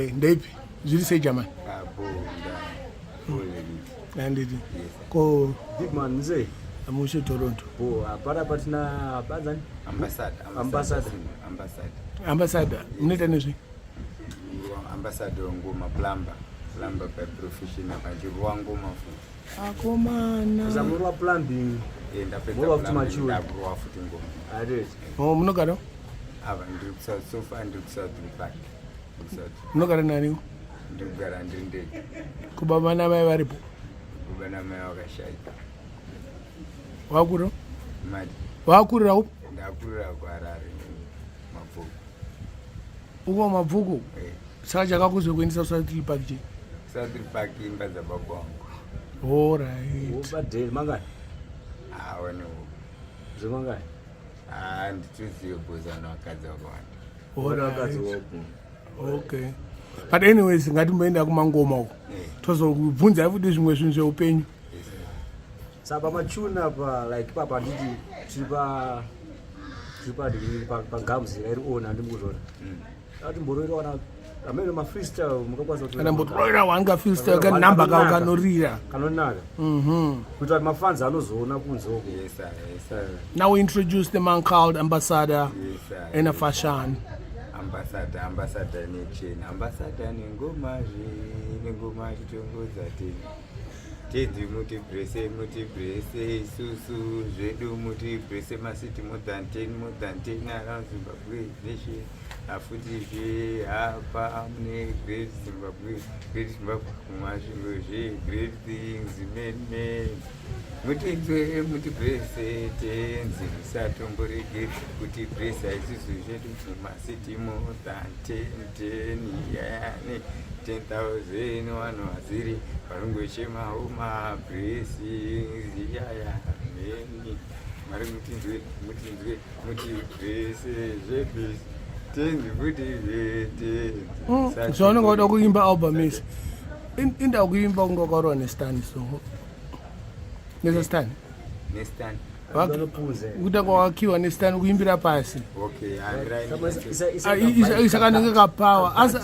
Ndephi zviri sei jamani? Handiti ko big man mzee amushe Toronto. Apara patina bazani Ambassador munoita nezvi? Ambassador ngoma plumber by profession akanjirwa ngoma futi. Akomana zamurwa plumbing ndapedza ndabva futi ngoma. Areti munogara? Ava ndiri kusofa ndiri kusouth park. Munogara nani? Ndiri kugara ndiri ndege. Kubaba namai varipo? Baba namai vakashaika. Wakuro? Madi. Wakurira upo? Ndakurira kuHarare Mabvuku. Uko Mabvuku? Saka chakakuzwe kuendesa South Park je? South Park imba dzababa wangu. Alright. ubadheli mangani Wanewo. zvemangani Ndituzive bhozana vakadzi vakawanda. Alright. Okay. But anyways, ngatimboenda kumangoma uko. Tozobvunza futi zvimwe zvinhu zveupenyu. saka pamachuna like papa nditi tiri pagams rairiona ndimukuzvona ati mboroirawana amene mafreestyle mukakwanisa kuti kana mboroira wanga freestyle kana namba kawo kanorira kanonaka kuti ati mafans anozoona kunzoko. Now we introduce the man called Ambassador in a fashion. Ambassador nechena. Ambassador nengoma chitongodza tedzi muti brese isusu zvedu muti brese masiti more than 10 around Zimbabwe nation afutizve hapa mune great Zimbabwe kumasvingo great things men mutinzwe muti brese tenzi musatomborege kuti brese isusu zvedu masiti more than 10 yani 10,000 vanhu vaziri varingochemawo mablessings yaya meni mari mutinzwe muti brese zvebhesi tenzi kuti vete zvaunenge wada kuimba album isi inda kuimba ungakaurwa nestani so nesestani nestani kuda kwakakiwa nestani kuimbira pasi okay isakanenge kapawa asi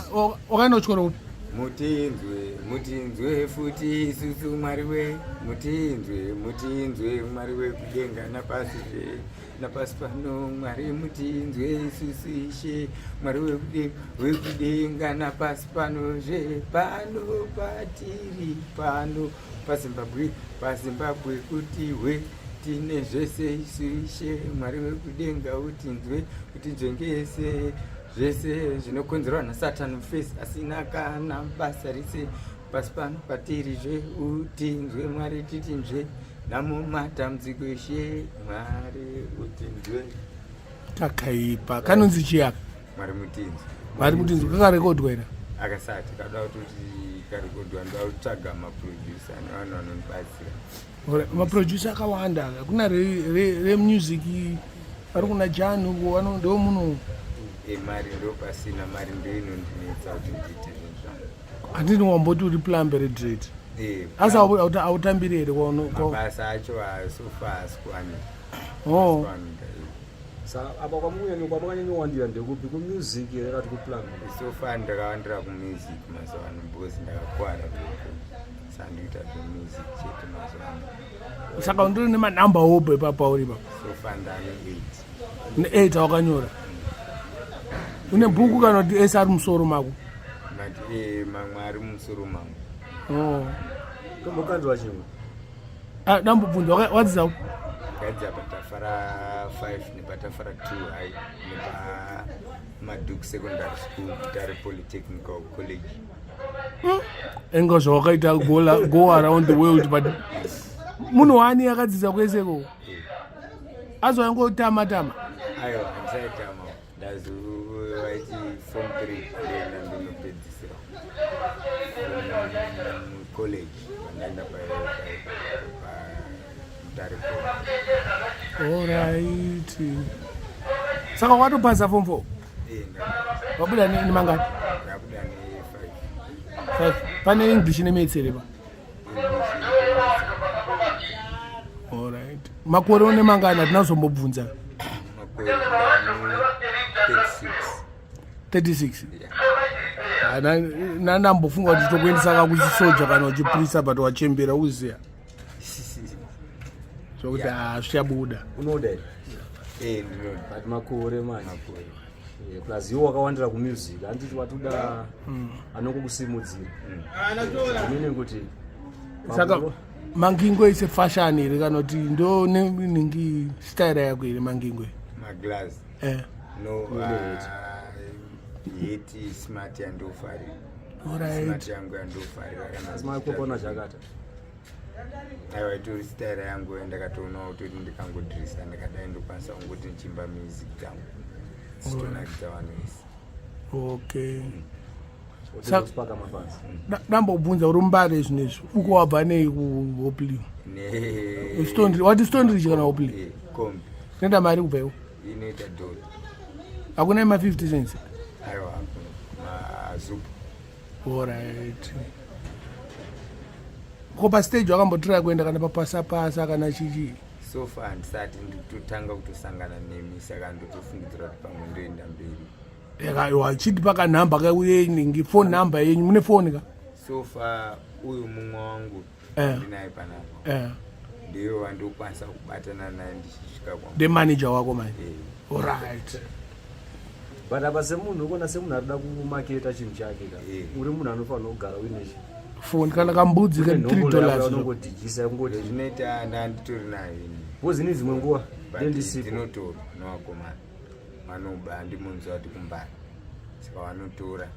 wakaenda kuchikora kuti mutinzwe futi isusu mwari we mutinzwe mwari wekudenga napasi pano mwari mutinzwe isusu ishe mwari wekudenga napasi pano pano patiri pano pazimbabwe kuti tine zvese isu ishe mwari wekudenga utinzwe ngese zvese zvinokonzerwa nasatani face asina kana basa rise pasi pano patirizve utinzwe mwari titinzve namumatambudziko eshe mwari utinzwe takaipa kanonzi chiyaka mwari mutinzwe kakarekodwa here akasati kada kuti karekodwa ndotsvaga maproducer nevanhu vanonibatsira maproducer akawanda kuna remusic ari kuna Janu ndo munhu mari ndopasina mari ndoinondinetsa kuti ndiite zvinhu zvangu handini wamboti uri plumber dread asi autambiri here mabasa acho sofa asikuwanika apa kwamakanyanyowandira ndekupi kumusic yakati kuplan sofa ndakawandira kumusic mazuva ano because ndakakwara sandikuita zvemusic chete mazuva ano saka undiri nemanamba ope papauripa sofa ndane 8 awakanyora une bhuku kana kuti ese ari musoro mako but mamwe ari musoro mangu tombokanzwa chimwe dambobvunza wadzidza gadza patafara 5 nepatafara 2 hai nepamaduk secondary school Tyre polytechnical college enga zvawakaita go around the world but munhu wani akadzidza kweseko azvangotama aiwa handisaitama ndazovaiti form 3 ndenda ndinopedzisira college vandaenda paTyre. Alright. Saka watopasa form 4? Wabuda nemangani? Ndabuda ne 5. Pane English nemaths here ba? Alright. Makore one mangani atinazombobvunza? Makore 36. 36? nanambofunga kuti tokuendesa kakuchisoja kana uchipurisa but wachembera uziya zvokuti zvichabuda unoda but makore manje plus iwo wakawandira kumusic handiti watoda anokukusimudzira amene kuti saka mangingwe ise fashion here kana kuti ndo ningi style yako here mangingwe maglass no yeti smart yandofari smart yangu yandofari asima kupona chakata aiwa itori style yangu ndakatoona kuti ndikangodrisa ndakadai ndokwanisa kungoti ndichimba music tangu sitonakidza vanhu vese okay spaka mafans ndambobvunza uri Mbare zvinezvi uko wabva nei kuhopli wati stondrich kana hopli kombi nenda mari kubvaiko inoita doli hakuna ma50 cents aiwa mazupu alright ko pastage wakambotira kuenda kana papasapasa kana chichi so far handisati nditotanga kutosangana nemi saka ndotofungidzira kuti pamwe ndoenda mberi wachiti pakanhamba kauyeningi phone number yenyu mune phone ka so far uyu mumwe wangu ndinaye panapa ndiye wandokwanisa kubatana naye ndichisvika kwangu ndemanager wako manje alright but apa semunhu ukona semunhu arida kumaketa chinhu chake ka uri munhu anofanira kugara uinechi phone kana kambudzi ka$3 unongodhijisa kungoti zvinoita ndanditori nayo kozi ni dzimwe nguva ndinotora novakomana vanoba ndimunzwa kuti kumbara saka vanotora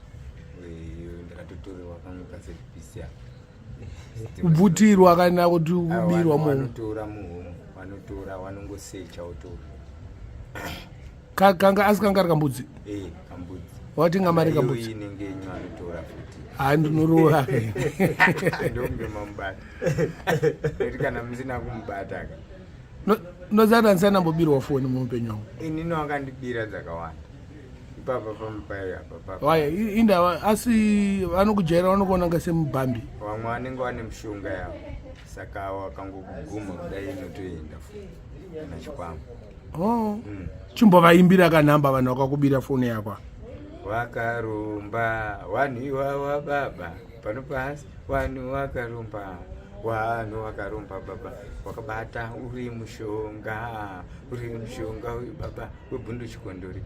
ndakatotorerwa kamwe kaserivhisi yavo kubvutirwa kana kuti kubirwa vanotora muhomo vanotora vanongosecha otora kanga asikanga ari kambudzi kambudzi watinga mari kambudzi inenge yenyu vanotora futi handinorowa ndombe mamubata eti kana musina kumubata ka nozana ndisanambobirwa foni muupenyu wangu inino akandibira dzakawanda ipapa pamupaiapapapa waya indava asi vanokujaira vanokuona nga semubhambi vamwe vanenge vane mishonga yavo saka wakangokuguma kudai inotoenda kana chikwama chimbovaimbira kanhamba vanhu vakakubira foni yakwa wakarumba vanhu ivava baba pano pasi vanhu vakarumba vanhu vakarumba baba wakabata uri mushonga uyu baba webhundu chikondori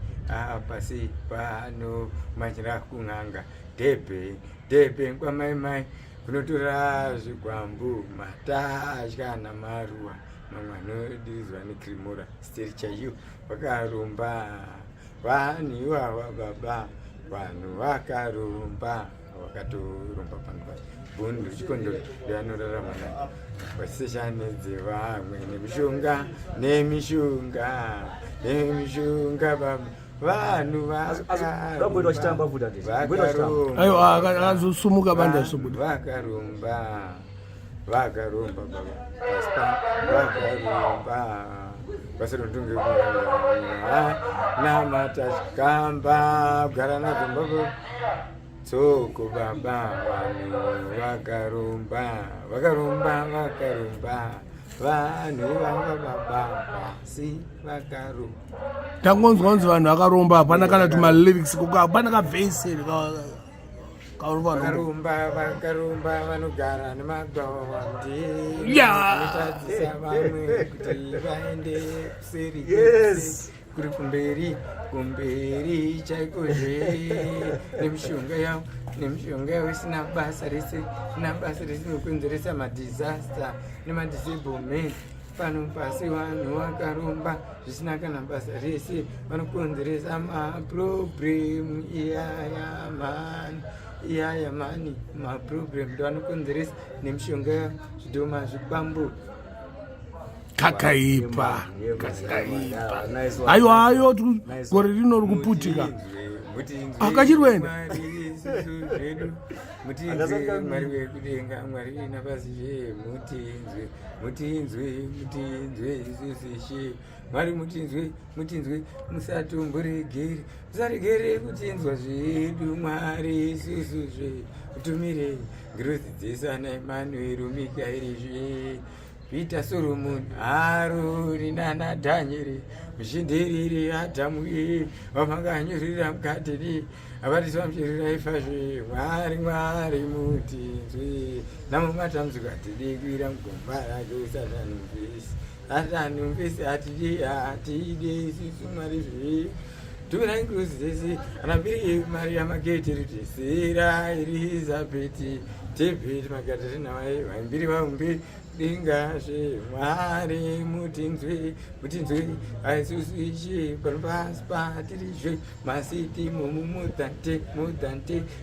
pasi pano machira kun'anga dhebhe kwamaimai kunotora zvigwambu matatya namaruwa mamwe anodirizwa nekrimura steri chaiyo vakarumba vanhu ivava baba vanhu vakarumba vakatorumba pano bhundu chikondori ndeanorarama nayo vaseshanedze vamwe nemishonga baba vanhu aiwa akazosumuka banda sobuda vakarumba baba vakarumba vasirondunge kunanga namatashikamba kugara nadzo tsoko baba vanhu vakarumba vanhu ivava baba pasi vakarumba tangonzwa kunzi vanhu vakarumba hapana kana tumalyrics hapana kavhese vakarumba vanogara nemagwavanditadzisa vamwe kuti vaende kuseri kuri kumberi chaikozve nemishonga yavo isina basa rese nokuenzeresa madisasta nemadisablement pano pasi vanhu vakarumba zvisina kana basa rese vanokonzeresa maproblemu iyaya mani maproblemu ndovanokonzeresa nemishonga yavo zvidhoma zvikwambo kakaipa aiwa gore rino rikuputika akachirwenda mutinzwe mwari wekudenga mwari napasishe mutinzwe isusishe mwari mutinzwe musaregere kutinzwa zvedu mwari isusuzve utumire ngirozi dzesu ana Emmanuel Mikaerizve Peter Solomon Haruri nana Daniel Mshindiriri Atamwi Wamanganyurira mkatiri abatiswa mchirira ifazvi mwari muti namumata mzukatiri kuira mgombara kusatani mvisi atani mvisi atide isusu mwari zvi tumira inguzi dzese anambiri mari yamaketi ritisira Elizabeth David Magadarena vaimbiri vaumbi dingashe mwari mutinzwi aisusuishi panopasi patirizve masiti mudante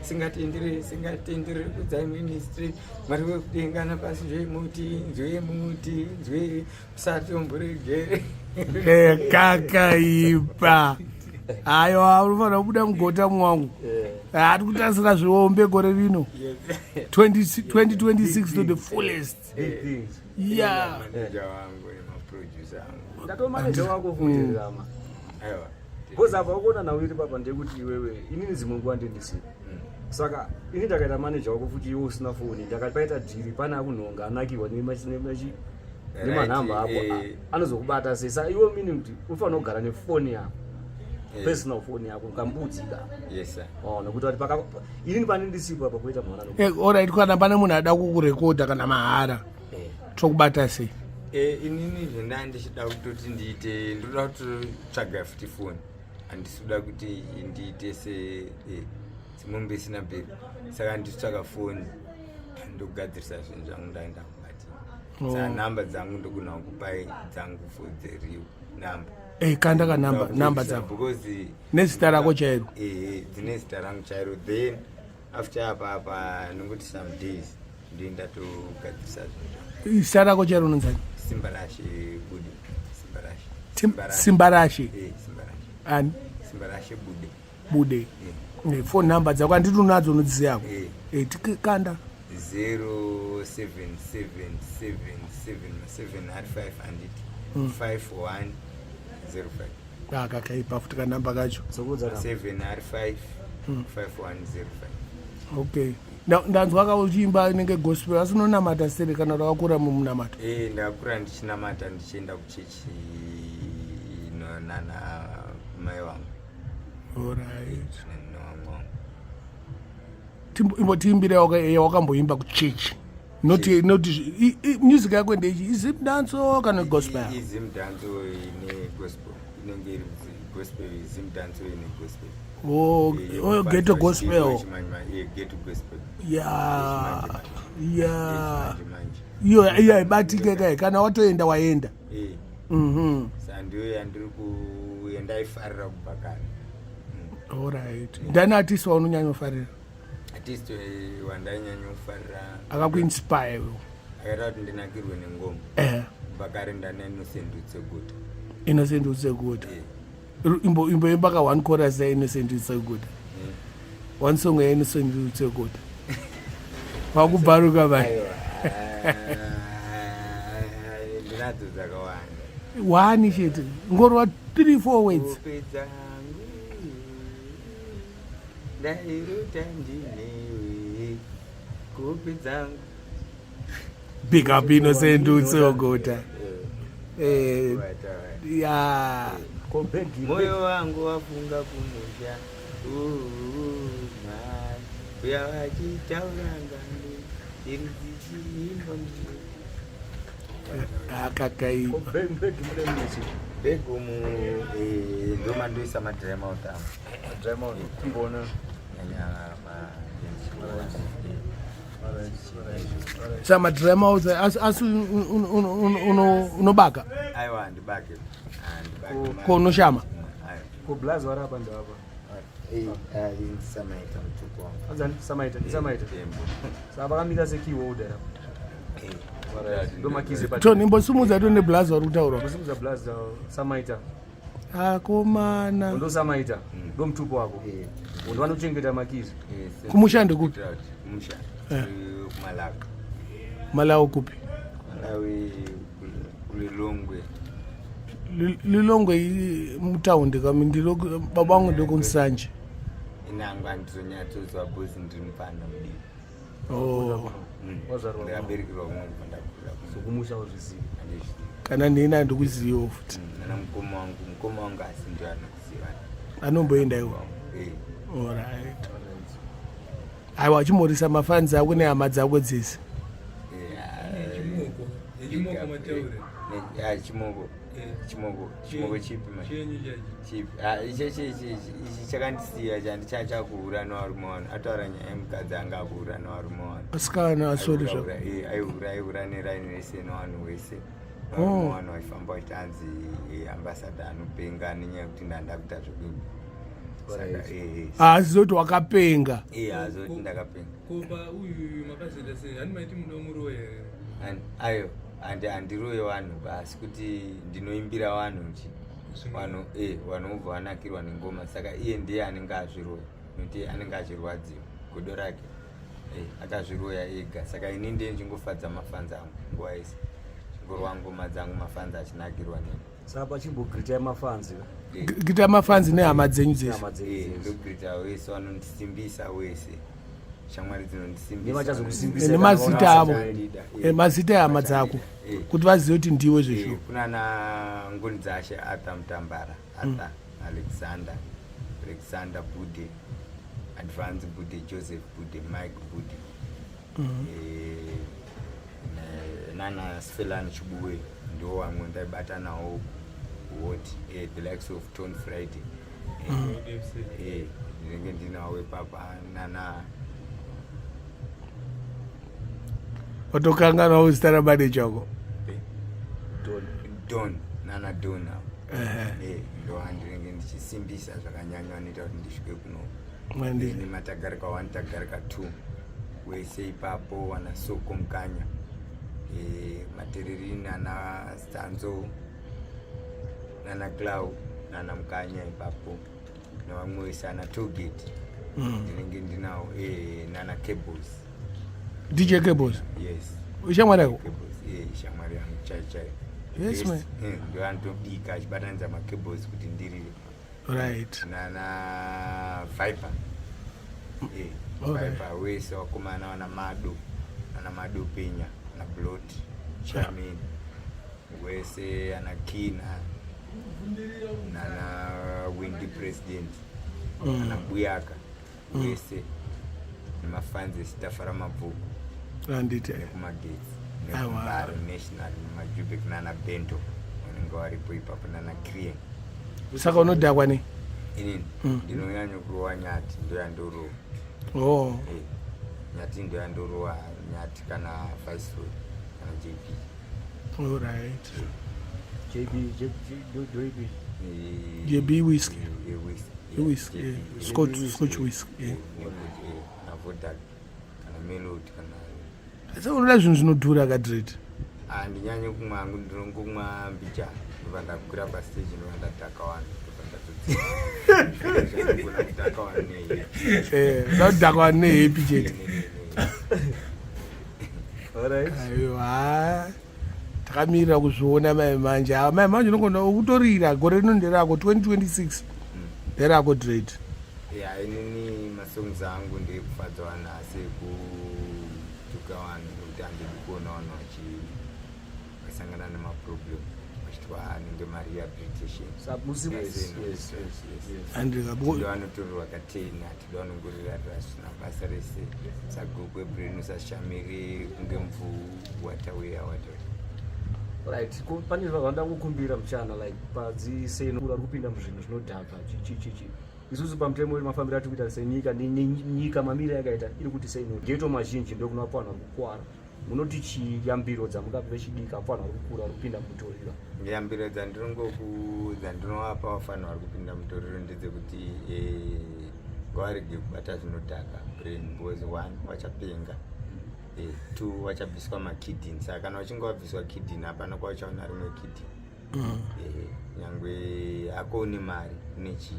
singatendere kudzai ministry mwari wekudengana pasizve mutinzwi musatomboregere kakaipa ayo anofanira kubuda mugota mwangu ari kutasira zviombe gore rino 2026 to the fullest. Yeah. Ndatomaneja wako futi rama. Aiwa. Koza apa ukona na wiri papa ndekuti iwewe inini zimungu andindisipa. Saka ini ndakaita manager wako futi iwe usina phone ndakapaita dhiri pana kunonga anakiwa nemanhamba apo anozokubata sesa iwe mini kuti ufanira kugara nefoni yako. Personal phone yako ukambudzika. Yes sir. Nokuti kuti paka inini panindisipa apa kuita mwana no. Alright, kana pane munhu ada kukurekodha kana mahara tokubata sei? Inini zvenda ndichida kutoti ndiite ndoda kutsvaga futi phone handisida kuti ndiite semombe isina bheri saka nditsvaga phone ndogadzirisa zvinhu zvangu ndaenda kubatira saka nhamba dzangu ndogona kukupai dzangu dzeriwo namba kanda kanamba dzako because nezita rako chairo dzine zita rangu chairo then after apa nongoti some days ndoenda togadzirisa zvinhu zita rako chairo unonzani? Simbarashe Bude. Simbarashe and Simbarashe Bude. Phone number dzako anditi unadzo unodziyako tikanda 077777 anditi 5105 kakaipa futi kanamba kacho 7R5 5105. Okay. Ndanzwa kauchiimba inenge gospel asi unonamata sere kana wakakura mumunamato? Ndakura ndichinamata ndichienda kuchechi nana mai wangu. Alright. Imbotiimbira yawakamboimba kuchechi. Not music yako ndechi izimdanso kana gospel? Izimdanso ine gospel. Inenge iri gospel izimdanso ine gospel. Ghetto gospel. Ghetto gospel. Iyo ibatike kai kana watoenda waenda. Sandiyo yandiri kuenda ifarira kubakara. Alright. Ndani artist waunonyanya kufarira? Artist wandanyanya kufarira akakuinspire wewe? Akaita kuti ndinakirwe nengoma. Bakari ndana Innocent Utseguta. Innocent Utseguta. Imboimba ka one chorus ya Innocent Utseguta. One song ya Innocent Utseguta. Wakubharuka bani? Ndinadzo dzakawanda. One shit. Ngorwa 3-4 words. Big up Innocent Utseguta. Yeah. Moyo wangu wafunga kumusha uya wachitaurangani irizichiimba akakai begumu ndoma ndoisa madrema utamu kumbona sama drama asi unobaka? Aiwa ndibake ko unoshama ko blaze warapa ndo hapa samaita mtuko samaita saba kamita sekiwo udera ndo makize to nimbosumudza to neblaze wari kutaura kusumudza blaze samaita akomana ndo samaita ndo mtupo wako ndo vanochengeta makizi kumushande kupi? Kumushande kumalawi. Malawi kupi? Malawi kulilongwe. Lilongwe mutaundi kami ndilo babangu ndoko Nsanje. Inanga ndizonyatsodzwa bosi ndiri mupanda mudii. ndakaberekerwa umwe pandakura sokumusha uzviziva kana neni handikuziviwo futi nana mukoma wangu asi ndio anokuziva anomboenda iwo alright aiwa achimhorisa mafanzi ako nehama dzako dzese chimoko chipi ichi chakandisiya chandichachakura nevarume vano ataura nyaya yemukadzi anga akuura nevarume vano asikana asorizva aiura neraini rese nevanhu vese varume vano vaifamba vachanzi ambasada anopenga nenyaya yekuti ndandakuita zvokuti azoti wakapenga azoti ndakapenga koba uyu makazenda sei hanimaiti munomuroya ayo handiroye vanhu basi kuti ndinoimbira vanhu vanhu vanobva vanakirwa nengoma saka iye ndiye anenge azviroya nokuti anenge achirwadziwa godo rake akazviroya ega saka ini ndiye ndingofadza mafanzi angu nguva yese chingorwa ngoma dzangu mafanzi achinakirwa neni saka pachimbogirita mafanzi gita mafanzi nehama dzenyu dzese ndogirita wese vanondisimbisa wese shamwari dzinondisimbisa nemazita avo mazita ehama dzako kuti vazive kuti ndiwe zvezvo kunana ngoni dzashe Arthur Mutambara Arthur Alexander Bude Advance Bude Joseph Bude Mike Bude nana Sfelani Chibuwe ndo vamwe ndaibata nawo what the likes of Tone Friday ndinenge ndinawo papa nana watokanganawo zita rabade chako nana Dona ndo handinenge ndichisimbisa zvakanyanya noita kuti ndisvike kuno nematagarika 1 tagarika 2 wese ipapo wana Soko Mukanya Materiri nana Stanzo nana Clau nana Mukanya ipapo nevamwe wese ana Togate ndinenge ndinawo nana Cables DJ Cables yes ushamwari yako shamwari yangu chaichai yes man ndo anotobika achibatanidza macables kuti ndirire right nana Viper Viper wese wakomana wana Mado Penya na Blood Chamin wese ana Kina nana Windy President ana Buyaka wese nemafanzi esitafara mabhuku andite nekumagetsi nekumbare national nemajubek nana Bento vanenge varipo ipapo nana Krieng saka unodhakwa ne inini ndinonyanya kurowa nyati ndoyandorowa nyati ndoyandorowa nyati kana Viceroy kana JP alright JB whiskey whiskey scotch whiskey navodak kana Melody kana saka unoda zvinhu zvinodhura kadredi handinyanye kumwa hangu ndinongomwa mbicha ndobva ndakwira pastage ndobva ndataka vanhu ndadhaka vanhu nehappy chete aiwa takamirira kuzviona maimanje maimanje unogona ukutorira gore rino nderako 2026 nderako dredi inini masongs angu ndekufadza vanhu asi kutuka vanhu nokuti handidi kuona vanhu vachasangana nemaproblem vachitwa anenge marehabilitation vanotorerwa kateni hatida vanongorira rasina basa rese sagokwe brain usashamiri kunge mvuu wataweya right pane zvavanda kukumbira muchana like padziseno uri kupinda muzvinhu zvinodhaka chichichichi isusu pamutemo wedu mafambiro ati kuita senyika nenyika mamiri yakaita iri kuti seino geto mazhinji ndokunopa vanhu varikukwara munoti chiyambiro dzamungape vechidika apo vanhu varikukura varikupinda mutoriro yambiro dzandinovapa vafanhu vari kupinda mutoriro ndedzekuti ngavarege kubata zvinodhaka brain because 1 vachapenga 2 vachabviswa makidini saka kana vachinge vabviswa kidini hapana kwavachaona rimwe kidini nyangwe akoni mari nechi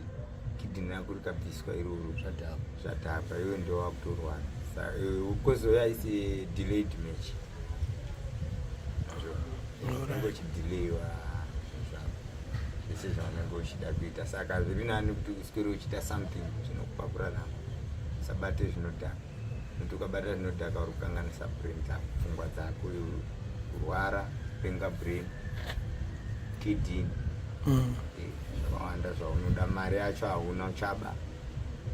kidini yako rikabviswa iroro zvatapa iwe ndo wakutorwana ukozoya isi delayed match unenge uchidileyiwa zvese zvaunenge uchida kuita saka zviri nani kuti uswere uchita something zvinokupa kurarama usabate zvinodhaka Muti ukabata zvinodhaka uri kukanganisa brain dzako, pfungwa dzako, kurwara, penga brain, kidney. Zvakawanda zvaunoda, mari yacho hauna,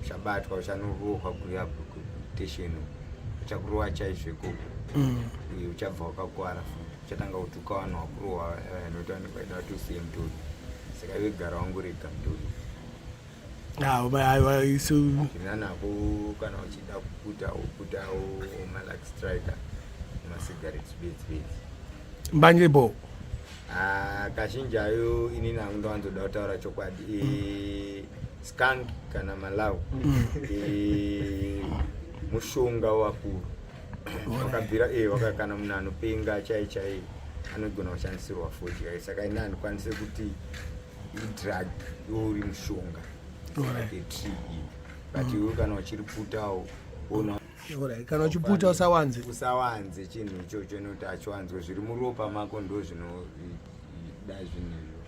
uchabatwa, uchanorohwa kurehabilitation, uchakurohwa chaizvo ikoko. Uchabva wakakuwara futi, uchatanga kuti ukawana wakurohwa inotanikwa ida kuti usiye mutori. Saka iwe gara wangorega mutori. Zvina nako kana uchida kuputawo malak striker, masigarettes beds. Mbanyebo. Kazhinji ayo ini nangu ndowanzoda kutaura chokwadi. Skunk kana malawu. Mushonga wakuru. Wakabvira wakakana munhu anopenga chai anogona kushandisirwa futi. Saka ini handikwanise kuti idrug uri mushonga. But iwe kana uchiriputawo ona kana uchiputa usawanze chinhu ichocho nekuti achiwanzwe zviri muropa mako ndo zvinoda zvinhu.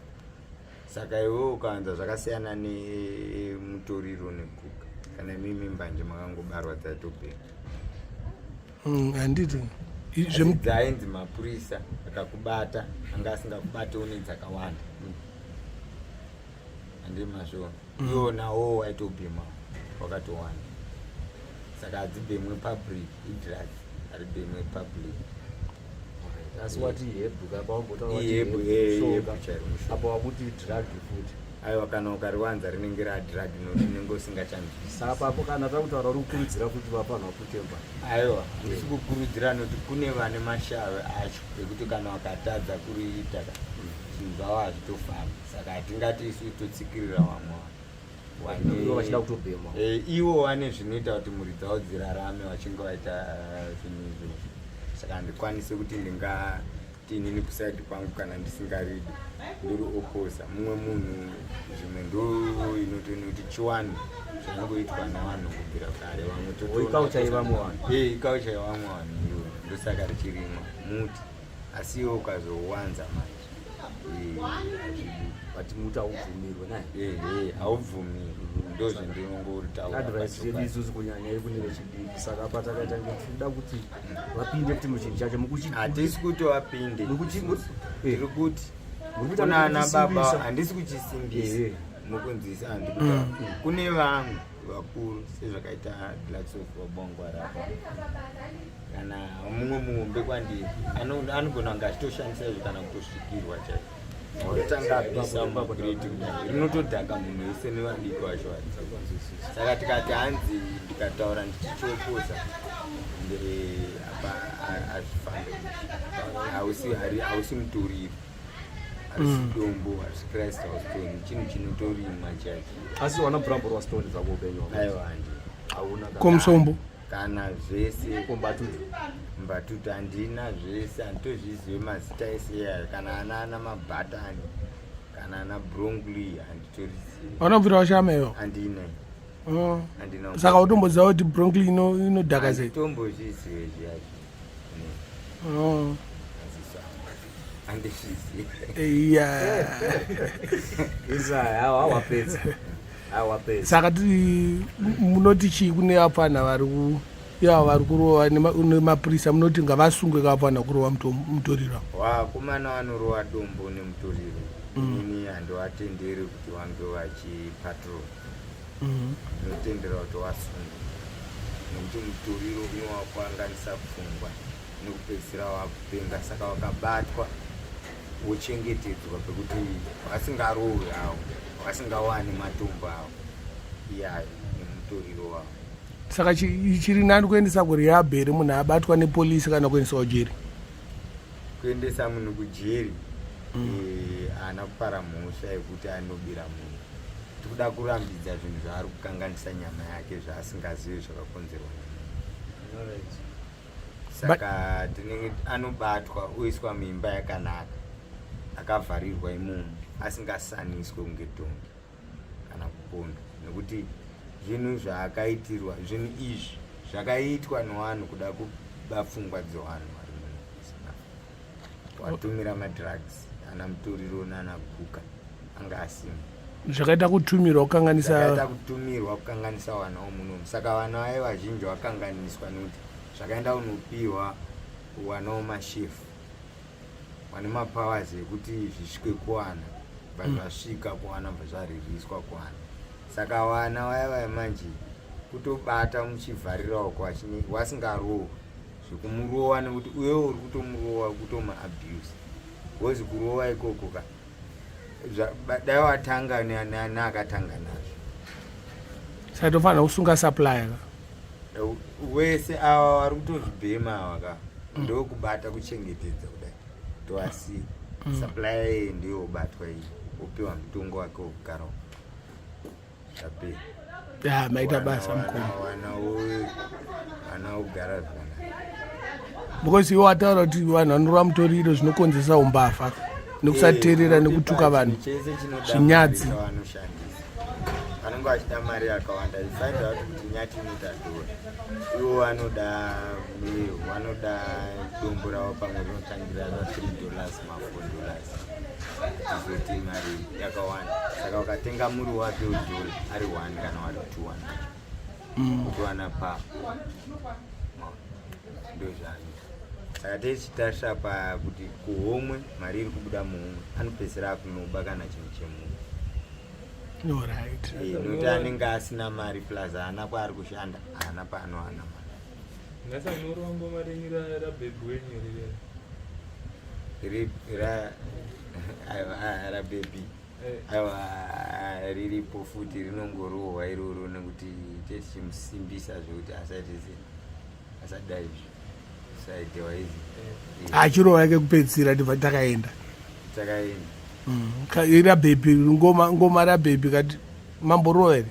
Saka iwe ukawanza zvakasiyana nemutoriro nekuka kana mimi mbanje makangobarwa dzatopenga. Handiti dzainzi mapurisa akakubata anga asingakubate une dzakawanda handi mazvona iwonawo waitobhema wakatowanda. Saka hadzibhemwe public idrug, haribhemwe public. Asi wati ihebhu kapawambotaura ihebhu chairo mushonga. Apa wakuti drug futi. Aiwa kana ukariwanza rinenge radrug rinenge usingachanzwisisi. Apapo kana takutaura uri kukurudzira kuti vapanha kutemba. Aiwa ndisi kukurudzira nokuti kune vane mashave acho ekuti kana wakatadza kuriita zvinhu zvavo hazvitofamba. Saka hatingati isu totsikirira vamwe vachida kutobhema. Ivo vane zvinoita kuti mhuri dzavo dzirarame vachinge vaita zvinhu izvozvo. Saka handikwanise kuti ndingati inini kusaidi kwangu kana ndisingaridi ndiri oposa. Mumwe munhu zvimwe ndo inotoita kuti chiwani zvinongoitwa nevanhu kubvira kare. Vamwe ikauchaiva muvanhu. Ikauchaiva vamwe vanhu ndosaka richirimwa muti. Asi iwe ukazouwanza manje but muti haubvumirwe naye. Haubvumirwe. Ndozvendinongotaura. Advice yedu isusu kunyanya iri kune vechidiki. Saka apa takaita ngekuda kuti vapinde kuti muchinhu chacho hatisi kuti vapinde. Ndiri kuti kuna ana baba handisi kuchisimbisa mukunzisa handikuta. Kune vamwe vakuru sezvakaita Blacks of Wabongwara apa. Kana mumwe muhombe kwandiri anogona kunge achitoshandisa izvo kana kutosvikirwa chaiko. Tanga bisa mugreat rinotodhaka munhu wese nevadiki vacho vadzi. Saka tikati hanzi ndikataura ndichichokoza apa hazvifambi. Hausi mutoriro, harisi dombo, harisi Freestyle stone, chinhu chinotorimwa chacho. Asi wana brambo rwa stone dzako upenyu. Aiwa handi. Hauna komsombo kana zvese kombatutu handina zvese handitozvizive mazita ese kana ana mabhatani kana ana brongli handitorizive. Vanobvira vashama ivo handina. Saka utomboziva kuti brongli inodhaka sei? Handitombozvizive zviyacho. Handizvizive. Hawapedza. Saka tiri munoti chii kune vapana vari kurova nemapurisa, munoti ngavasungwe kavapana kurova mutoriro? Vakomana vanorova dombo nemutoriro inini handivatenderi kuti vange vachipatrol. Ndinotendera kuti vasungwe nekuti mutoriro unovakuanganisa pfungwa nekupedzisira wakupenga. Saka wakabatwa wochengetedzwa pekuti vasingarohwe havo, vasingawani matombo avo iyayo nemutoriro wavo. Saka chiri nani kuendesa kurehab here munhu abatwa nepolisi kana kuendesa kujeri? Kuendesa munhu kujeri haana kupara mhosva yekuti anobira munhu. Tikuda kurambidza zvinhu zvaari kukanganisa nyama yake zvaasingazivi zvakakonzerwa nemunhu. Saka tinenge anobatwa oiswa muimba yakanaka akavharirwa imomo asingasaniswe kunge tongi kana kupondwa, nekuti zvinhu zvaakaitirwa, zvinhu izvi zvakaitwa nevanhu kuda kuba pfungwa dzevanhu vari muno. Watumira madrugs ana mutoriro nana guka anga asima. zvakaita kutumirwa zvakaita kukanganisa kutumirwa kukanganisa vana vomunomu. Saka vana vai vazhinji vakanganiswa nekuti zvakaenda kunopiwa vana vomashefu vane mapowers ekuti zvisvike kuvana zvasvika kuvana zvazvaririswa kuvana. Saka vana vaya manje kutobata muchivharirawo wasingarohwi zvekumurova nekuti uyewo uri kutomurova kutomuabuse wozi kurova ikoko dai watanga neakatanga nazvo. saka tofanira kusunga supplier wese ava vari kutozvibhema ava ndokubata kuchengetedza kudai toasiya supplier iyi ndiyo obatwa iyi opiwa mutongo wake wokugarawo zvapera. ya maita basa mukoma vana vogara zvakanaka because iwo ataura kuti vanhu vanorova mutoriro zvinokonzesa umbavha nekusateerera nekutuka vanhu chese zvinyadzi vanoshandisa vanenge vachida mari yakawanda ifaida kuti nyati inoita dhora ivo vanoda dombo ravo pamwe rinotangira $3 ma$4 izoti mari yakawanda. Saka ukatenga muri wake udhora ari 1 kana wari 200 kutowana pa ndozvano. Saka tichitarisa pakuti kuhomwe mari iri kubuda muhomwe anopedzisira akunoba kana chinhu chemumwe. Alright. Nokuti anenge asina mari plus haana kwaari kushanda haana paanowana mari. ngasanyorwa ngoma renyu rabhebhi wenyu rabhebhi aiwa riripo futi rinongorohwa iroro nekuti tichimusimbisa zvekuti asadai saitewa izi achirova yake kupedzisira ndibva takaenda irabhebhi ngoma rabhebhi kati mamborova here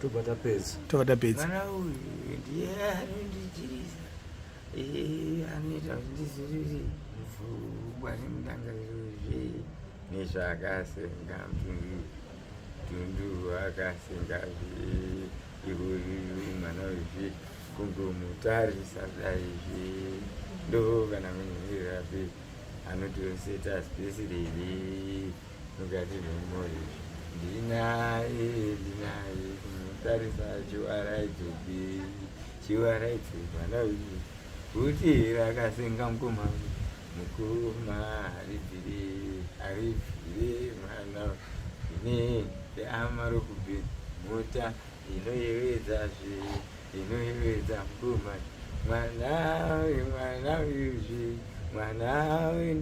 tobva tapedza mwana uyu ndiye anondijirisa anoita kuti ndiziriri mvubwa nemudangarirozve nezvaakasenga tundu akasengazve mwana uzve kungomutarisa daizve ndo kana munhirape anotoseta spesireri mukati memori ndinaye kumutarisa chiwaraidzobe mwana uyu kuti rakasenga mukoma aribvire mwana ine deamarokubve mota inoyevedzazve inoyevedza mukoma mwana uyuzve mwana uyu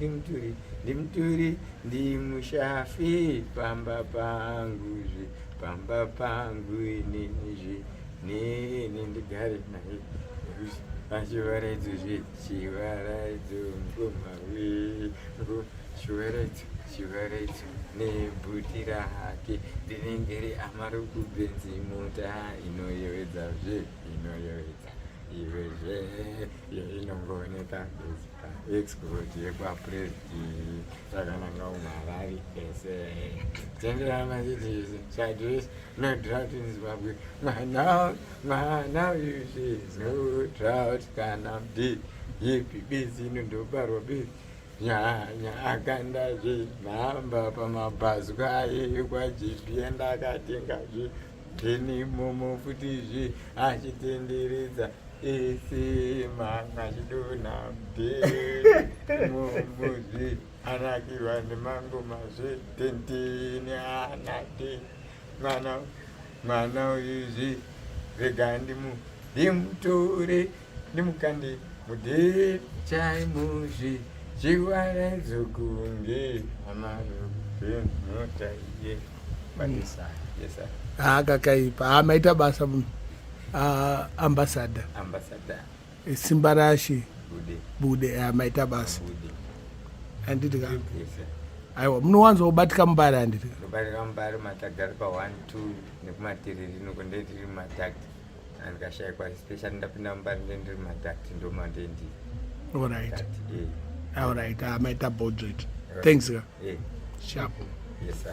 ndimuturi ndimushafi pamba pangu inenizve nene ndigare naye achivaraidzozve chivaraidzo mukoma chivaraidzo nebhuti rake rinenge reamarokubvenzi mota inoyevedzazve inoyevedza ivezve inongooneka export yekwapurezidi zvakananga umarari ese tenderana machitisi chadres no drought in Zimbabwe mwana uyuzve no drought kana mdi yepi bezi inondobarwa bezi nyanya akandazve nhamba pamabhazi aye kwaGPN akatengazve dheni momo futizve achitenderedza ese mangachidona mumuzve anakirwa nemangomazve tenteni anate mwana uyuzve rega ndimutore ndimukande mude chaimuzve chiwaraidzo kunge amarobhenota iye kwanisa yesa akakaipa maita basa munhu ambassador simba rashe bude maita basa handiti ka aiwa munowanza kubatika Mbare handiti kubatika Mbare matagara pa1 2 nekumatereri nokondetiri matakti andikashayikwa especially ndapinda Mbare ndendiri matakti ndomandendi alright maita budget thanks ka sharp yes sir